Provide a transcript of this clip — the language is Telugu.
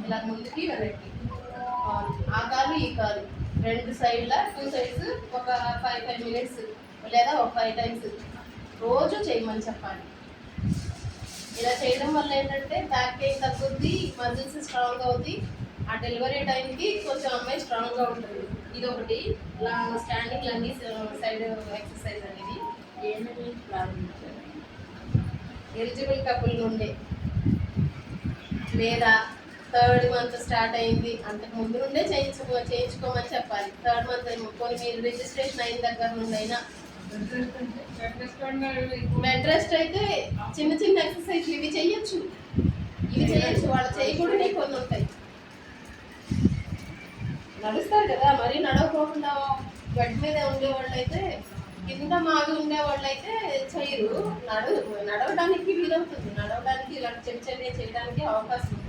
ఇలా ముందుకి వెనక్కి, ఆ కాలు ఈ కాలు రెండు సైడ్ల 2 సైడ్స్ ఒక 5 మినిట్స్ లేదా ఒక 5 టైమ్స్ రోజు చేయమని చెప్పాలి. ఇలా చేయడం వల్ల ఏంటంటే బ్యాక్ పెయిన్ తగ్గుద్ది, మజిల్స్ స్ట్రాంగ్ అవుద్ది, ఆ డెలివరీ టైంకి కొంచెం అమ్మాయి స్ట్రాంగ్గా ఉంటుంది. ఇది ఒకటి స్టాండింగ్ లంగి సైడ్ ఎక్సర్సైజ్ అనేది ఏమని ప్రారంభించారు? ఎలిజిబుల్ కపుల్ నుండే లేదా 3rd మంత్ స్టార్ట్ అయింది అంతకు ముందు నుండే చేయించుకోమని చెప్పాలి. 3rd మంత్ కొన్ని మీరు రిజిస్ట్రేషన్ అయిన దగ్గర నుండి అయినా. బెడ్ రెస్ట్ అయితే చిన్న చిన్న ఎక్సర్సైజ్ ఇవి చేయొచ్చు, వాళ్ళు చేయకూడనే కొన్ని ఉంటాయి. నడుస్తారు కదా, మరీ నడవకోకుండా బెడ్ మీద ఉండేవాళ్ళు అయితే, కింద మాగి ఉండేవాళ్ళు అయితే చేయరు. నడవడానికి వీలవుతుంది, నడవడానికి ఇలా చిన్న చిన్న చేయడానికి అవకాశం ఉంటుంది.